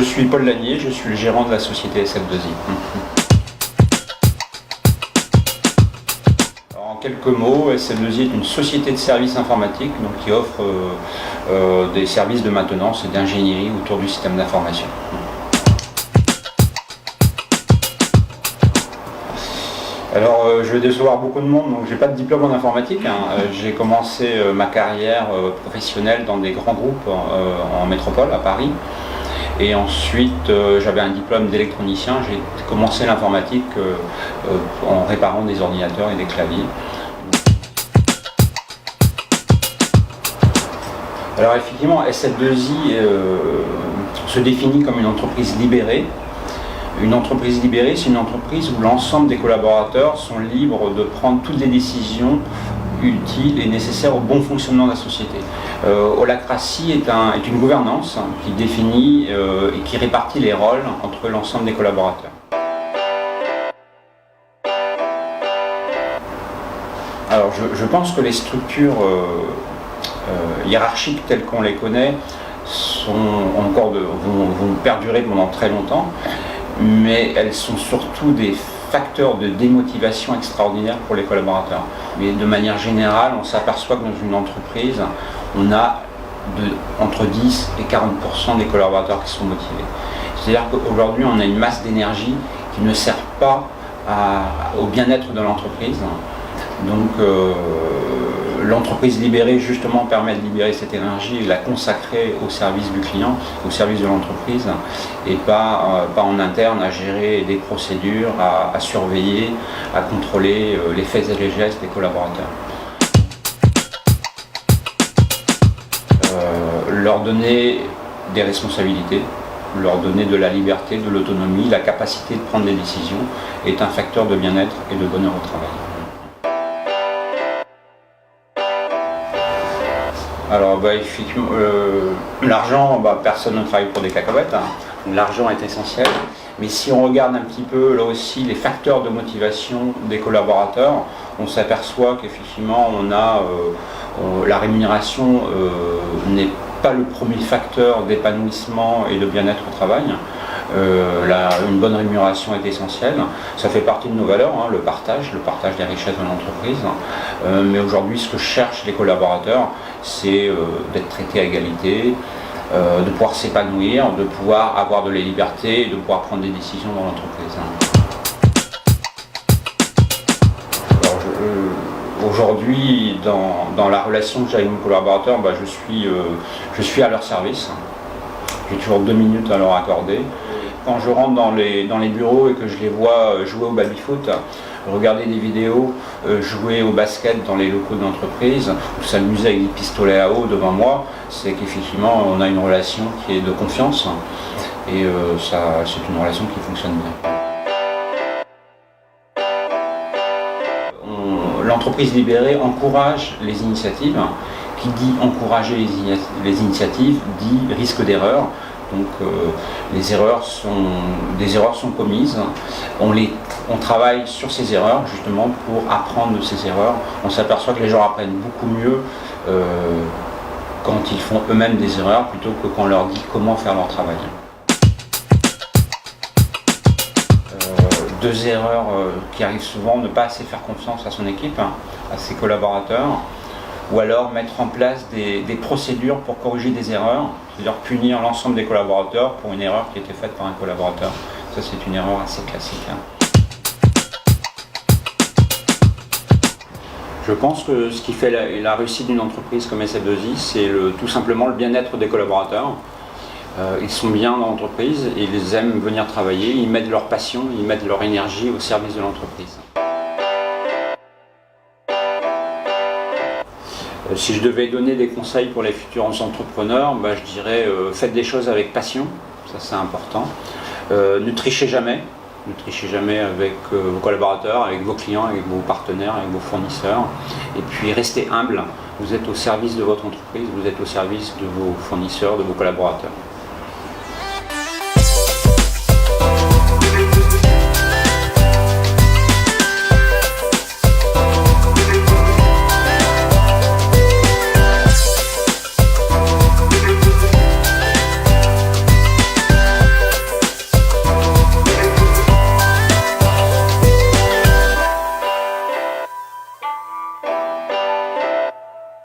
suis Paul Lanier, je suis le gérant de la société SF2I. En quelques mots, SF2I est une société de services informatiques donc, qui offre des services de maintenance et d'ingénierie autour du système d'information. Alors, je vais décevoir beaucoup de monde, donc j'ai pas de diplôme en informatique. J'ai commencé ma carrière professionnelle dans des grands groupes en métropole, à Paris. Et ensuite, j'avais un diplôme d'électronicien. J'ai commencé l'informatique en réparant des ordinateurs et des claviers. Alors effectivement, SF2I se définit comme une entreprise libérée. Une entreprise libérée, c'est une entreprise où l'ensemble des collaborateurs sont libres de prendre toutes les décisions utiles et nécessaires au bon fonctionnement de la société. Holacracy est une gouvernance qui définit et qui répartit les rôles entre l'ensemble des collaborateurs. Alors je pense que les structures hiérarchiques telles qu'on les connaît vont perdurer pendant très longtemps. Mais elles sont surtout des facteurs de démotivation extraordinaires pour les collaborateurs. Mais de manière générale, on s'aperçoit que dans une entreprise, on a entre 10 et 40% des collaborateurs qui sont motivés. C'est-à-dire qu'aujourd'hui, on a une masse d'énergie qui ne sert pas au bien-être de l'entreprise. Donc, l'entreprise libérée, justement, permet de libérer cette énergie et de la consacrer au service du client, au service de l'entreprise, et pas en interne à gérer des procédures, à surveiller, à contrôler les faits et les gestes des collaborateurs. Leur donner des responsabilités, leur donner de la liberté, de l'autonomie, la capacité de prendre des décisions est un facteur de bien-être et de bonheur au travail. Alors effectivement, l'argent, personne ne travaille pour des cacahuètes, l'argent est essentiel, mais si on regarde un petit peu là aussi les facteurs de motivation des collaborateurs, on s'aperçoit qu'effectivement la rémunération n'est pas le premier facteur d'épanouissement et de bien-être au travail. Une bonne rémunération est essentielle. Ça fait partie de nos valeurs, le partage des richesses de l'entreprise. Mais aujourd'hui, ce que cherchent les collaborateurs, c'est d'être traités à égalité, de pouvoir s'épanouir, de pouvoir avoir de la liberté et de pouvoir prendre des décisions dans l'entreprise. Aujourd'hui, dans la relation que j'ai avec mes collaborateurs, je suis à leur service. J'ai toujours 2 minutes à leur accorder. Quand je rentre dans les bureaux et que je les vois jouer au baby-foot, regarder des vidéos, jouer au basket dans les locaux de l'entreprise, ou s'amuser avec des pistolets à eau devant moi, c'est qu'effectivement on a une relation qui est de confiance et c'est une relation qui fonctionne bien. L'entreprise libérée encourage les initiatives. Qui dit encourager les initiatives dit risque d'erreur. Donc des erreurs sont commises. On travaille sur ces erreurs justement pour apprendre de ces erreurs. On s'aperçoit que les gens apprennent beaucoup mieux quand ils font eux-mêmes des erreurs plutôt que quand on leur dit comment faire leur travail. 2 erreurs qui arrivent souvent, ne pas assez faire confiance à son équipe, à ses collaborateurs, ou alors mettre en place des procédures pour corriger des erreurs, c'est-à-dire punir l'ensemble des collaborateurs pour une erreur qui a été faite par un collaborateur. Ça, c'est une erreur assez classique. Je pense que ce qui fait la réussite d'une entreprise comme SF2I, c'est tout simplement le bien-être des collaborateurs. Ils sont bien dans l'entreprise, ils aiment venir travailler, ils mettent leur passion, ils mettent leur énergie au service de l'entreprise. Si je devais donner des conseils pour les futurs entrepreneurs, je dirais faites des choses avec passion, ça c'est important. Ne trichez jamais avec vos collaborateurs, avec vos clients, avec vos partenaires, avec vos fournisseurs. Et puis restez humble, vous êtes au service de votre entreprise, vous êtes au service de vos fournisseurs, de vos collaborateurs.